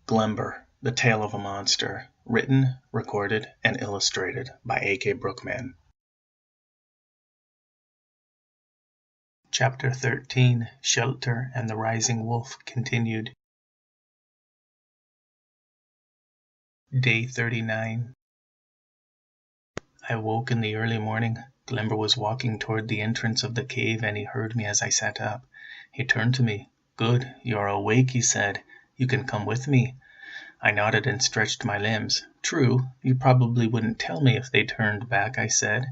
Glember, The Tale of a Monster. Written, recorded, and illustrated by A.K. Brookman. Chapter XIII, Shelter and the Rising Wolf continued. Day 39. I woke in the early morning. Glember was walking toward the entrance of the cave, and he heard me as I sat up. He turned to me. "Good, you are awake," he said. "You can come with me." I nodded and stretched my limbs. "True, you probably wouldn't tell me if they turned back," I said.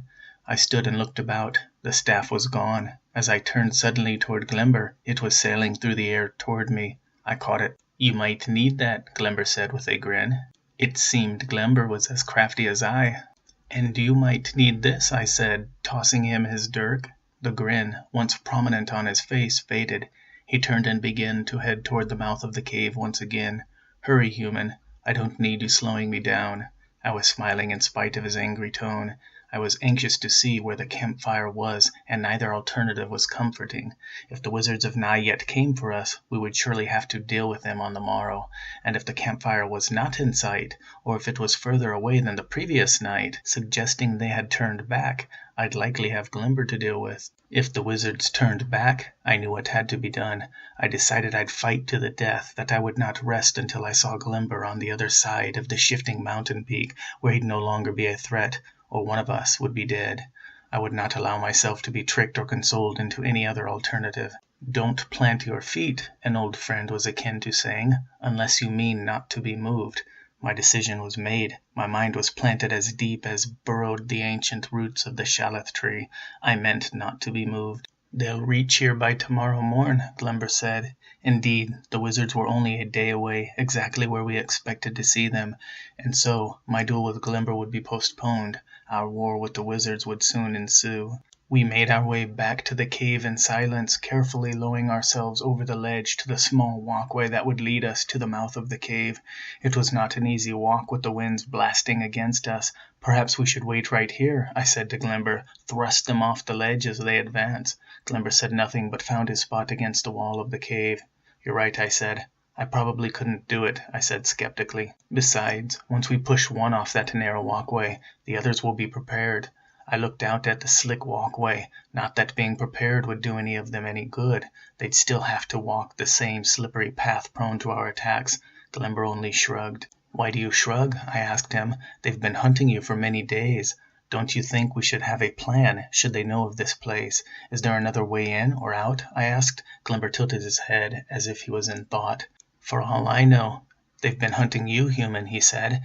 I stood and looked about. The staff was gone. As I turned suddenly toward Glember, it was sailing through the air toward me. I caught it. "You might need that," Glember said with a grin. It seemed Glember was as crafty as I. "And you might need this," I said, tossing him his dirk. The grin, once prominent on his face, faded. He turned and began to head toward the mouth of the cave once again. "Hurry, human. I don't need you slowing me down." I was smiling in spite of his angry tone. I was anxious to see where the campfire was, and neither alternative was comforting. If the wizards of Nye yet came for us, we would surely have to deal with them on the morrow. And if the campfire was not in sight, or if it was further away than the previous night, suggesting they had turned back, I'd likely have Glember to deal with. If the wizards turned back, I knew what had to be done. I decided I'd fight to the death, that I would not rest until I saw Glember on the other side of the shifting mountain peak, where he'd no longer be a threat, or one of us would be dead. I would not allow myself to be tricked or consoled into any other alternative. "Don't plant your feet," an old friend was akin to saying, "unless you mean not to be moved." My decision was made. My mind was planted as deep as burrowed the ancient roots of the shallot tree. I meant not to be moved. "They'll reach here by tomorrow morn," Glember said. Indeed, the wizards were only a day away, exactly where we expected to see them, and so my duel with Glember would be postponed. Our war with the wizards would soon ensue. We made our way back to the cave in silence, carefully lowering ourselves over the ledge to the small walkway that would lead us to the mouth of the cave. It was not an easy walk with the winds blasting against us. "Perhaps we should wait right here," I said to Glember. "Thrust them off the ledge as they advance." Glember said nothing, but found his spot against the wall of the cave. "You're right," I said. "I probably couldn't do it," I said skeptically. "Besides, once we push one off that narrow walkway, the others will be prepared." I looked out at the slick walkway. Not that being prepared would do any of them any good. They'd still have to walk the same slippery path prone to our attacks. Glember only shrugged. "Why do you shrug?" I asked him. "They've been hunting you for many days. Don't you think we should have a plan, should they know of this place? Is there another way in or out?" I asked. Glember tilted his head as if he was in thought. "For all I know, they've been hunting you, human," he said.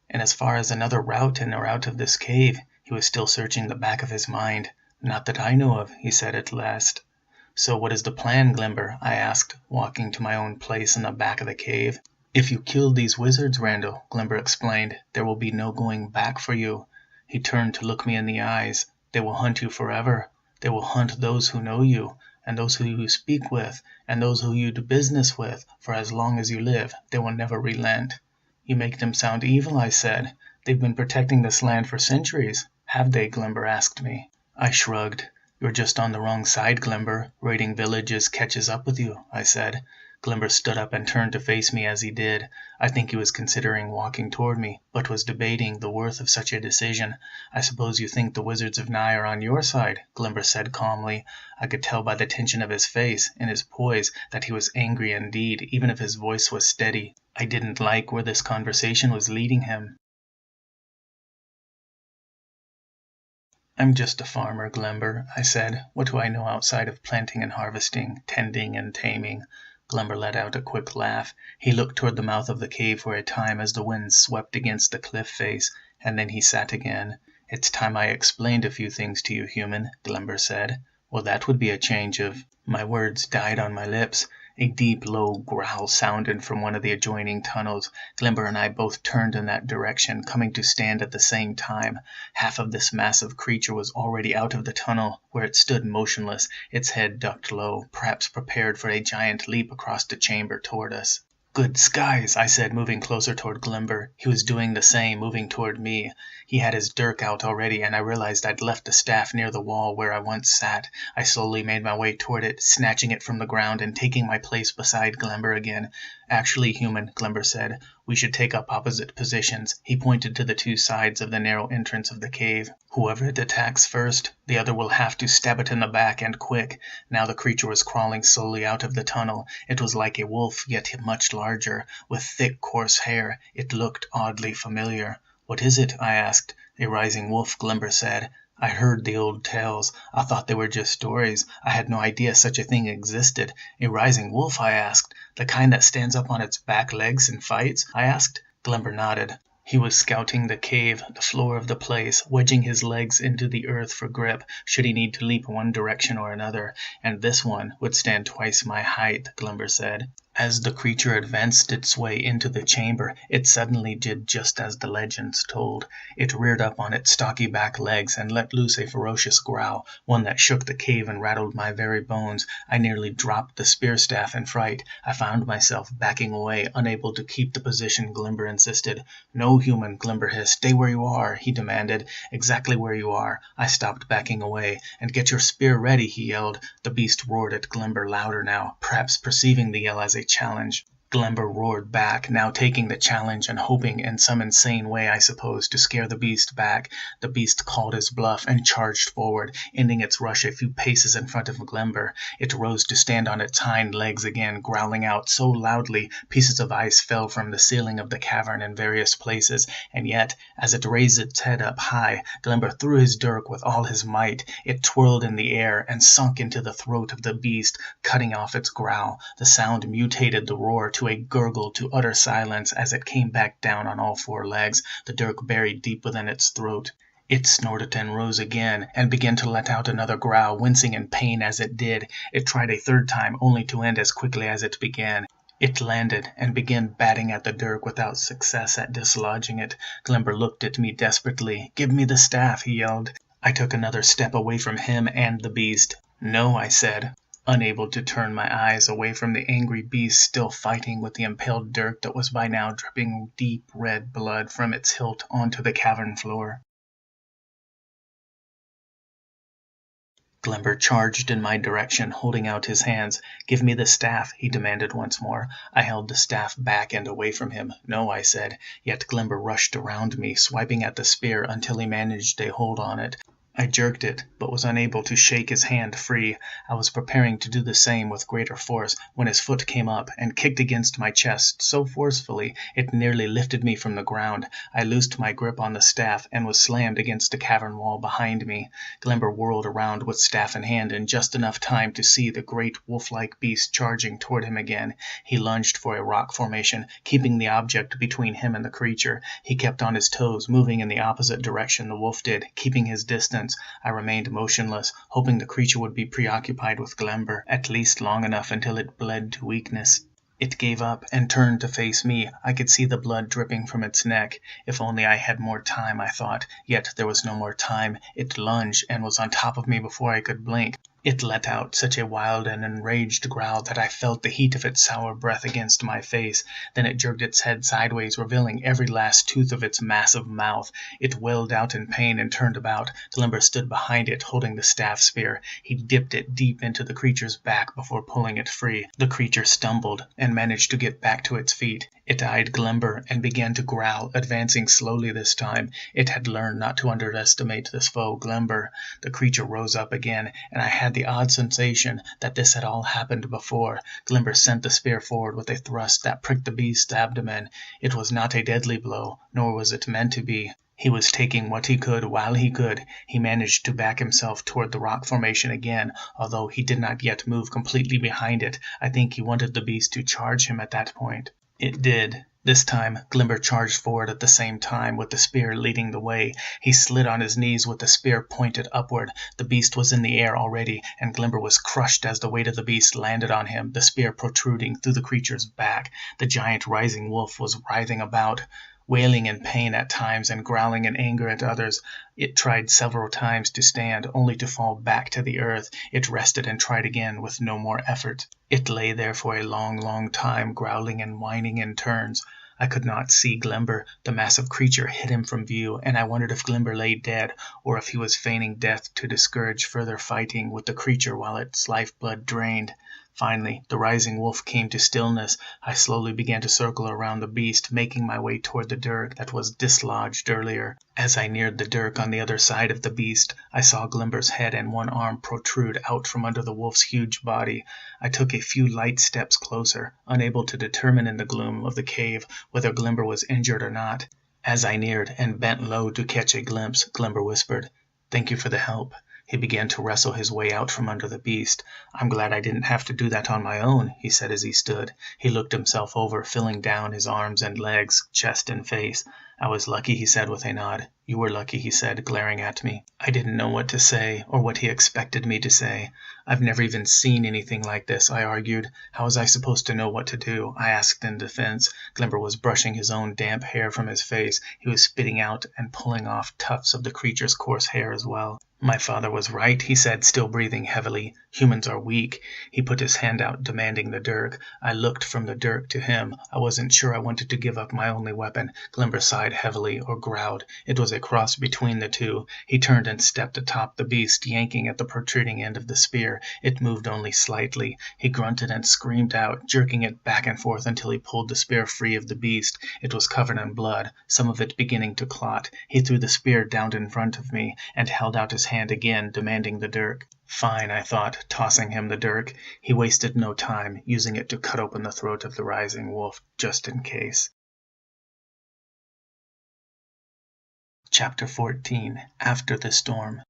"And as far as another route in or out of this cave," he was still searching the back of his mind. "Not that I know of," he said at last. "So what is the plan, Glember?" I asked, walking to my own place in the back of the cave. "If you kill these wizards, Randall," Glember explained, "there will be no going back for you." He turned to look me in the eyes. "They will hunt you forever. They will hunt those who know you, and those who you speak with, and those who you do business with, for as long as you live. They will never relent." "You make them sound evil," I said. "They've been protecting this land for centuries." "Have they?" Glember asked me. I shrugged. "You're just on the wrong side, Glember. Raiding villages catches up with you," I said. Glember stood up and turned to face me as he did. I think he was considering walking toward me, but was debating the worth of such a decision. "I suppose you think the wizards of Nye are on your side," Glember said calmly. I could tell by the tension of his face and his poise that he was angry indeed, even if his voice was steady. I didn't like where this conversation was leading him. "I'm just a farmer, Glember," I said. "What do I know outside of planting and harvesting, tending and taming?" Glember let out a quick laugh. He looked toward the mouth of the cave for a time as the wind swept against the cliff face, and then he sat again. "It's time I explained a few things to you, human," Glember said. "Well, that would be a change of—" My words died on my lips. A deep, low growl sounded from one of the adjoining tunnels. Glember and I both turned in that direction, coming to stand at the same time. Half of this massive creature was already out of the tunnel, where it stood motionless, its head ducked low, perhaps prepared for a giant leap across the chamber toward us. "Good skies," I said, moving closer toward Glember. He was doing the same, moving toward me. He had his dirk out already, and I realized I'd left the staff near the wall where I once sat. I slowly made my way toward it, snatching it from the ground and taking my place beside Glember again. "Actually, human," Glember said, "we should take up opposite positions." He pointed to the two sides of the narrow entrance of the cave. "Whoever it attacks first, the other will have to stab it in the back, and quick." Now the creature was crawling slowly out of the tunnel. It was like a wolf, yet much larger, with thick, coarse hair. It looked oddly familiar. "What is it?" I asked. "A rising wolf," Glember said. "I heard the old tales. I thought they were just stories. I had no idea such a thing existed." "A rising wolf?" I asked. "The kind that stands up on its back legs and fights?" I asked. Glember nodded. He was scouting the cave, the floor of the place, wedging his legs into the earth for grip, should he need to leap one direction or another. "And this one would stand twice my height," Glember said. As the creature advanced its way into the chamber, it suddenly did just as the legends told. It reared up on its stocky back legs and let loose a ferocious growl, one that shook the cave and rattled my very bones. I nearly dropped the spear staff in fright. I found myself backing away, unable to keep the position Glember insisted. "No, human," Glember hissed. "Stay where you are," he demanded. "Exactly where you are." I stopped backing away. "And get your spear ready," he yelled. The beast roared at Glember louder now, perhaps perceiving the yell as a challenge. Glember roared back, now taking the challenge and hoping in some insane way, I suppose, to scare the beast back. The beast called his bluff and charged forward, ending its rush a few paces in front of Glember. It rose to stand on its hind legs again, growling out so loudly pieces of ice fell from the ceiling of the cavern in various places, and yet, as it raised its head up high, Glember threw his dirk with all his might. It twirled in the air and sunk into the throat of the beast, cutting off its growl. The sound mutated the roar to a gurgle to utter silence as it came back down on all four legs, the dirk buried deep within its throat. It snorted and rose again, and began to let out another growl, wincing in pain as it did. It tried a third time, only to end as quickly as it began. It landed and began batting at the dirk without success at dislodging it. Glember looked at me desperately. "Give me the staff," he yelled. I took another step away from him and the beast. "No," I said, unable to turn my eyes away from the angry beast still fighting with the impaled dirk that was by now dripping deep red blood from its hilt onto the cavern floor. Glember charged in my direction, holding out his hands. "Give me the staff," he demanded once more. I held the staff back and away from him. "No," I said. Yet Glember rushed around me, swiping at the spear until he managed a hold on it. I jerked it, but was unable to shake his hand free. I was preparing to do the same with greater force when his foot came up and kicked against my chest so forcefully it nearly lifted me from the ground. I loosed my grip on the staff and was slammed against the cavern wall behind me. Glember whirled around with staff in hand in just enough time to see the great wolf-like beast charging toward him again. He lunged for a rock formation, keeping the object between him and the creature. He kept on his toes, moving in the opposite direction the wolf did, keeping his distance. I remained motionless, hoping the creature would be preoccupied with Glember, at least long enough until it bled to weakness. It gave up and turned to face me. I could see the blood dripping from its neck. If only I had more time, I thought. Yet there was no more time. It lunged and was on top of me before I could blink. It let out such a wild and enraged growl that I felt the heat of its sour breath against my face. Then it jerked its head sideways, revealing every last tooth of its massive mouth. It wailed out in pain and turned about. Glember stood behind it, holding the staff spear. He dipped it deep into the creature's back before pulling it free. The creature stumbled and managed to get back to its feet. It eyed Glember and began to growl, advancing slowly this time. It had learned not to underestimate this foe, Glember. The creature rose up again, and I had the odd sensation that this had all happened before. Glember sent the spear forward with a thrust that pricked the beast's abdomen. It was not a deadly blow, nor was it meant to be. He was taking what he could while he could. He managed to back himself toward the rock formation again, although he did not yet move completely behind it. I think he wanted the beast to charge him at that point. It did. This time, Glember charged forward at the same time, with the spear leading the way. He slid on his knees with the spear pointed upward. The beast was in the air already, and Glember was crushed as the weight of the beast landed on him, the spear protruding through the creature's back. The giant rising wolf was writhing about. Wailing in pain at times and growling in anger at others, it tried several times to stand, only to fall back to the earth. It rested and tried again with no more effort. It lay there for a long, long time, growling and whining in turns. I could not see Glember. The massive creature hid him from view, and I wondered if Glember lay dead, or if he was feigning death to discourage further fighting with the creature while its lifeblood drained. Finally, the rising wolf came to stillness. I slowly began to circle around the beast, making my way toward the dirk that was dislodged earlier. As I neared the dirk on the other side of the beast, I saw Glember's head and one arm protrude out from under the wolf's huge body. I took a few light steps closer, unable to determine in the gloom of the cave whether Glember was injured or not. As I neared and bent low to catch a glimpse, Glember whispered, "Thank you for the help." He began to wrestle his way out from under the beast. "I'm glad I didn't have to do that on my own," he said as he stood. He looked himself over, filling down his arms and legs, chest and face. "I was lucky," he said with a nod. "You were lucky," he said, glaring at me. I didn't know what to say, or what he expected me to say. "I've never even seen anything like this," I argued. "How was I supposed to know what to do?" I asked in defense. Glember was brushing his own damp hair from his face. He was spitting out and pulling off tufts of the creature's coarse hair as well. "My father was right," he said, still breathing heavily. "Humans are weak." He put his hand out, demanding the dirk. I looked from the dirk to him. I wasn't sure I wanted to give up my only weapon. Glember sighed heavily, or growled. It was a cross between the two. He turned and stepped atop the beast, yanking at the protruding end of the spear. It moved only slightly. He grunted and screamed out, jerking it back and forth until he pulled the spear free of the beast. It was covered in blood, some of it beginning to clot. He threw the spear down in front of me and held out his hand again, demanding the dirk. Fine, I thought, tossing him the dirk. He wasted no time, using it to cut open the throat of the rising wolf, just in case. Chapter XIV. After the Storm.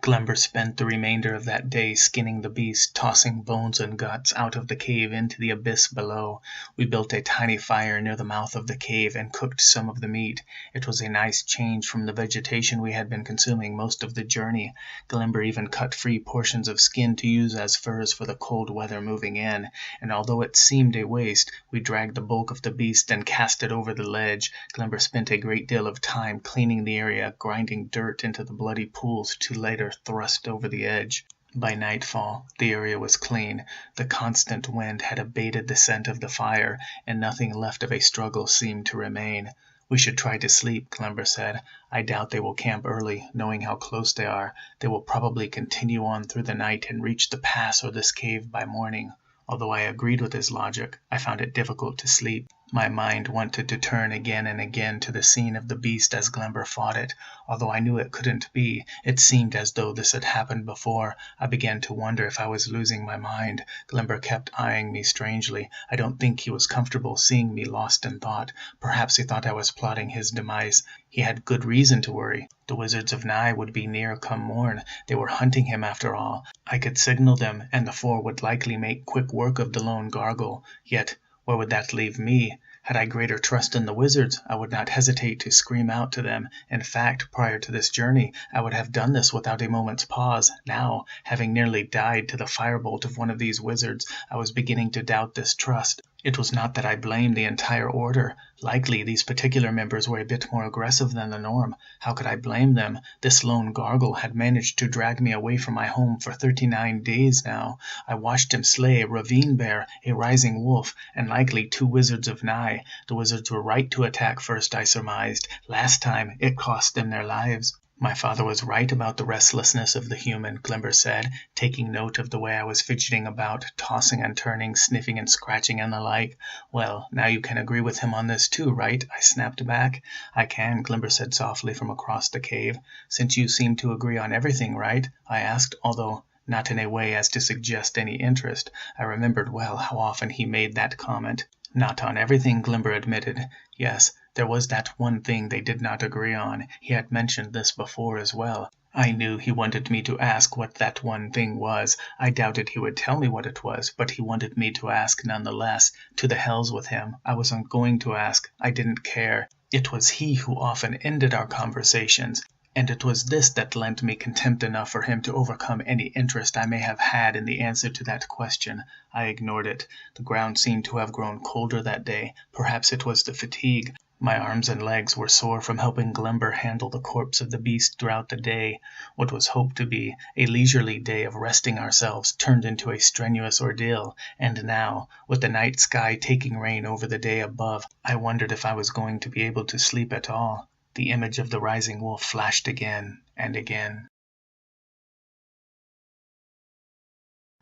Glember spent the remainder of that day skinning the beast, tossing bones and guts out of the cave into the abyss below. We built a tiny fire near the mouth of the cave and cooked some of the meat. It was a nice change from the vegetation we had been consuming most of the journey. Glember even cut free portions of skin to use as furs for the cold weather moving in, and although it seemed a waste, we dragged the bulk of the beast and cast it over the ledge. Glember spent a great deal of time cleaning the area, grinding dirt into the bloody pools to later thrust over the edge. By nightfall, the area was clean. The constant wind had abated the scent of the fire, and nothing left of a struggle seemed to remain. "We should try to sleep," Glember said. "I doubt they will camp early, knowing how close they are. They will probably continue on through the night and reach the pass or this cave by morning." Although I agreed with his logic, I found it difficult to sleep. My mind wanted to turn again and again to the scene of the beast as Glember fought it. Although I knew it couldn't be, it seemed as though this had happened before. I began to wonder if I was losing my mind. Glember kept eyeing me strangely. I don't think he was comfortable seeing me lost in thought. Perhaps he thought I was plotting his demise. He had good reason to worry. The wizards of Nye would be near come morn. They were hunting him after all. I could signal them, and the four would likely make quick work of the lone gargoyle. Yet, where would that leave me? Had I greater trust in the wizards, I would not hesitate to scream out to them. In fact, prior to this journey, I would have done this without a moment's pause. Now, having nearly died to the firebolt of one of these wizards, I was beginning to doubt this trust. It was not that I blamed the entire order. Likely these particular members were a bit more aggressive than the norm. How could I blame them? This lone gargoyle had managed to drag me away from my home for 39 days now. I watched him slay a ravine bear, a rising wolf, and likely 2 wizards of Nye. The wizards were right to attack first, I surmised. Last time, it cost them their lives. "My father was right about the restlessness of the human," Glember said, taking note of the way I was fidgeting about, tossing and turning, sniffing and scratching and the like. "Well, now you can agree with him on this too, right?" I snapped back. "I can," Glember said softly from across the cave. "Since you seem to agree on everything, right?" I asked, although not in a way as to suggest any interest. I remembered well how often he made that comment. "Not on everything," Glember admitted. Yes, there was that one thing they did not agree on. He had mentioned this before as well. I knew he wanted me to ask what that one thing was. I doubted he would tell me what it was, but he wanted me to ask nonetheless. To the hells with him. I wasn't going to ask. I didn't care. It was he who often ended our conversations. and it was this that lent me contempt enough for him to overcome any interest I may have had in the answer to that question. I ignored it. The ground seemed to have grown colder that day. Perhaps it was the fatigue. My arms and legs were sore from helping Glember handle the corpse of the beast throughout the day. What was hoped to be a leisurely day of resting ourselves turned into a strenuous ordeal, and now, with the night sky taking reign over the day above, I wondered if I was going to be able to sleep at all. The image of the rising wolf flashed again and again.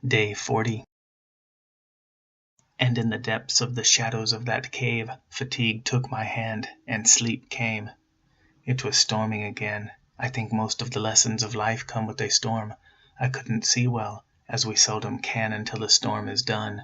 Day 40. And in the depths of the shadows of that cave, fatigue took my hand, and sleep came. It was storming again. I think most of the lessons of life come with a storm. I couldn't see well, as we seldom can until the storm is done.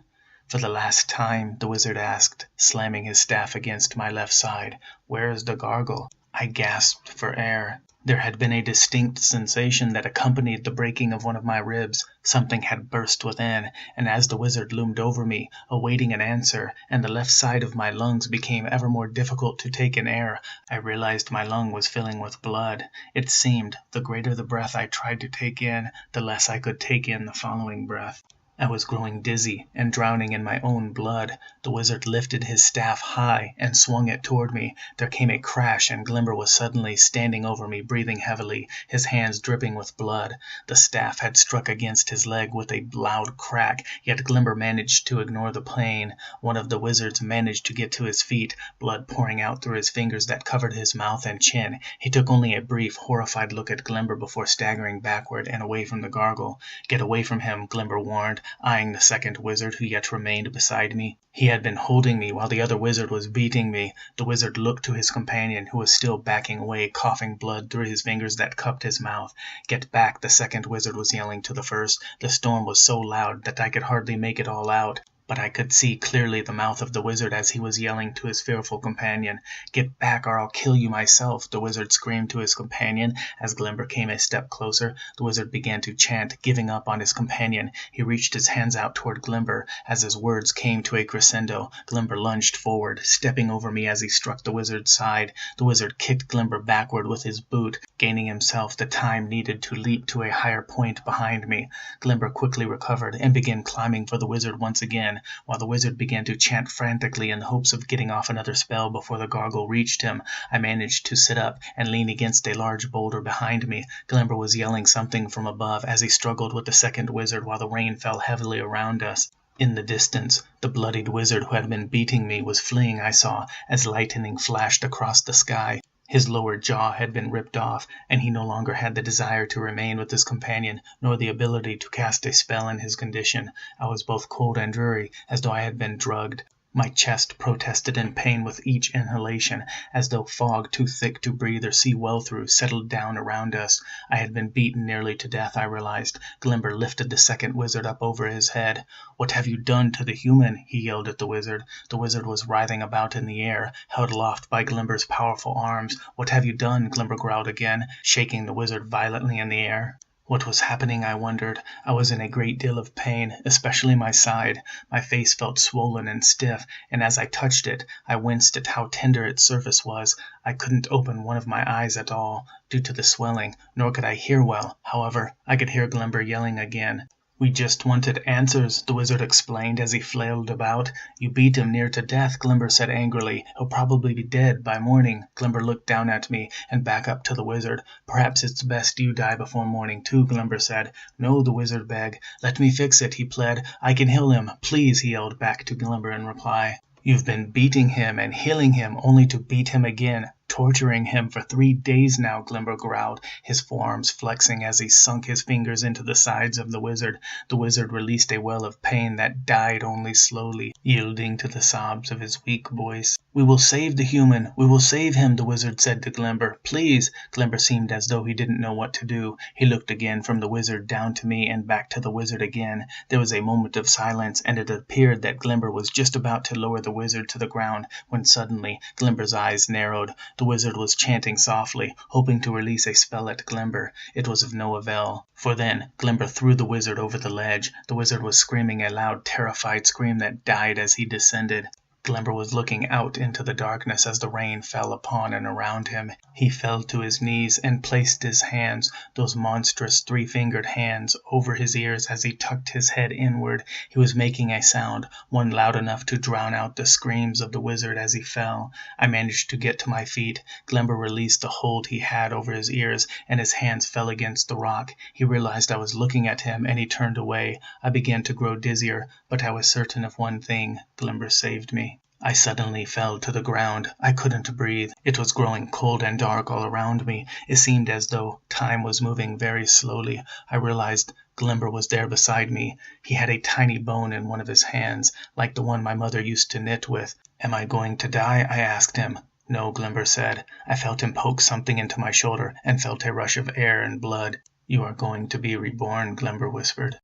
For the last time, the wizard asked, slamming his staff against my left side, "Where is the gargle?" I gasped for air. There had been a distinct sensation that accompanied the breaking of one of my ribs. Something had burst within, and as the wizard loomed over me, awaiting an answer, and the left side of my lungs became ever more difficult to take in air, I realized my lung was filling with blood. It seemed, the greater the breath I tried to take in, the less I could take in the following breath. I was growing dizzy and drowning in my own blood. The wizard lifted his staff high and swung it toward me. There came a crash, and Glember was suddenly standing over me, breathing heavily, his hands dripping with blood. The staff had struck against his leg with a loud crack, yet Glember managed to ignore the pain. One of the wizards managed to get to his feet, blood pouring out through his fingers that covered his mouth and chin. He took only a brief, horrified look at Glember before staggering backward and away from the gargle. "Get away from him," Glember warned, eyeing the second wizard who yet remained beside me. He had been holding me while the other wizard was beating me. The wizard looked to his companion, who was still backing away, coughing blood through his fingers that cupped his mouth. "Get back," the second wizard was yelling to the first. The storm was so loud that I could hardly make it all out, but I could see clearly the mouth of the wizard as he was yelling to his fearful companion. "Get back or I'll kill you myself," the wizard screamed to his companion. As Glember came a step closer, the wizard began to chant, giving up on his companion. He reached his hands out toward Glember. As his words came to a crescendo, Glember lunged forward, stepping over me as he struck the wizard's side. The wizard kicked Glember backward with his boot, gaining himself the time needed to leap to a higher point behind me. Glember quickly recovered and began climbing for the wizard once again, while the wizard began to chant frantically in the hopes of getting off another spell before the gargle reached him. I managed to sit up and lean against a large boulder behind me. Glember was yelling something from above as he struggled with the second wizard while the rain fell heavily around us. In the distance, the bloodied wizard who had been beating me was fleeing, I saw, as lightning flashed across the sky. His lower jaw had been ripped off, and he no longer had the desire to remain with his companion, nor the ability to cast a spell in his condition. I was both cold and dreary, as though I had been drugged. My chest protested in pain with each inhalation, as though fog too thick to breathe or see well through settled down around us. I had been beaten nearly to death, I realized. Glember lifted the second wizard up over his head. "What have you done to the human?" he yelled at the wizard. The wizard was writhing about in the air, held aloft by Glember's powerful arms. "What have you done?" Glember growled again, shaking the wizard violently in the air. What was happening, I wondered. I was in a great deal of pain, especially my side. My face felt swollen and stiff, and as I touched it, I winced at how tender its surface was. I couldn't open one of my eyes at all, due to the swelling, nor could I hear well. However, I could hear Glember yelling again. "We just wanted answers," the wizard explained as he flailed about. "You beat him near to death," Glember said angrily. "He'll probably be dead by morning." Glember looked down at me and back up to the wizard. "Perhaps it's best you die before morning too," Glember said. "No," the wizard begged. "Let me fix it," he pled. "I can heal him. Please," he yelled back to Glember in reply. "You've been beating him and healing him only to beat him again, torturing him for 3 days now," Glember growled, his forearms flexing as he sunk his fingers into the sides of the wizard. The wizard released a wail of pain that died only slowly, yielding to the sobs of his weak voice. "We will save the human. We will save him," the wizard said to Glember. "Please." Glember seemed as though he didn't know what to do. He looked again from the wizard down to me and back to the wizard again. There was a moment of silence, and it appeared that Glember was just about to lower the wizard to the ground when suddenly Glember's eyes narrowed. The wizard was chanting softly, hoping to release a spell at Glember. It was of no avail, for then Glember threw the wizard over the ledge. The wizard was screaming a loud, terrified scream that died as he descended. Glember was looking out into the darkness as the rain fell upon and around him. He fell to his knees and placed his hands, those monstrous three-fingered hands, over his ears as he tucked his head inward. He was making a sound, one loud enough to drown out the screams of the wizard as he fell. I managed to get to my feet. Glember released the hold he had over his ears, and his hands fell against the rock. He realized I was looking at him, and he turned away. I began to grow dizzier, but I was certain of one thing: Glember saved me. I suddenly fell to the ground. I couldn't breathe. It was growing cold and dark all around me. It seemed as though time was moving very slowly. I realized Glember was there beside me. He had a tiny bone in one of his hands, like the one my mother used to knit with. "Am I going to die?" I asked him. "No," Glember said. I felt him poke something into my shoulder and felt a rush of air and blood. "You are going to be reborn," Glember whispered.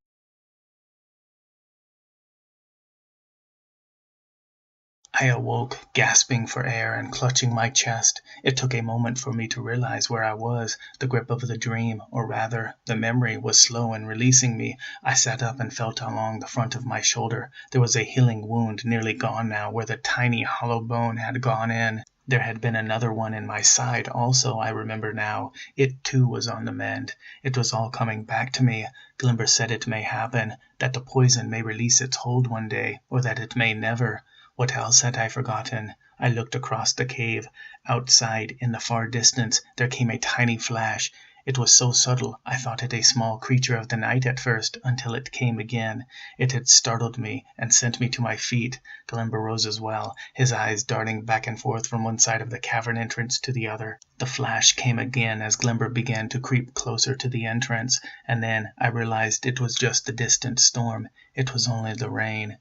I awoke, gasping for air and clutching my chest. It took a moment for me to realize where I was. The grip of the dream, or rather, the memory, was slow in releasing me. I sat up and felt along the front of my shoulder. There was a healing wound, nearly gone now, where the tiny hollow bone had gone in. There had been another one in my side also, I remember now. It too was on the mend. It was all coming back to me. Glember said it may happen, that the poison may release its hold one day, or that it may never. What else had I forgotten? I looked across the cave. Outside, in the far distance, there came a tiny flash. It was so subtle, I thought it a small creature of the night at first, until it came again. It had startled me and sent me to my feet. Glember rose as well, his eyes darting back and forth from one side of the cavern entrance to the other. The flash came again as Glember began to creep closer to the entrance, and then I realized it was just the distant storm. It was only the rain.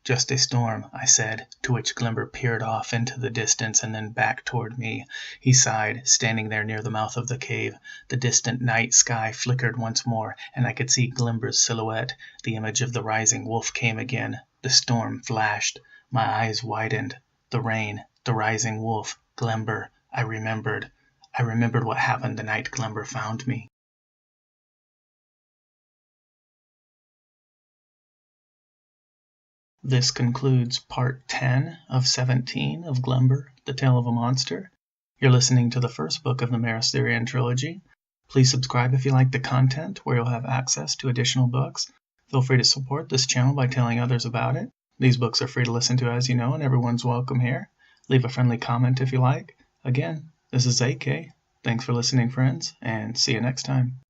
"Just a storm," I said, to which Glember peered off into the distance and then back toward me. He sighed, standing there near the mouth of the cave. The distant night sky flickered once more, and I could see Glember's silhouette. The image of the rising wolf came again. The storm flashed. My eyes widened. The rain, the rising wolf, Glember. I remembered. I remembered what happened the night Glember found me. This concludes part 10 of 17 of Glember, The Tale of a Monster. You're listening to the first book of the Meristherian Trilogy. Please subscribe if you like the content, where you'll have access to additional books. Feel free to support this channel by telling others about it. These books are free to listen to, as you know, and everyone's welcome here. Leave a friendly comment if you like. Again, this is AK. Thanks for listening, friends, and see you next time.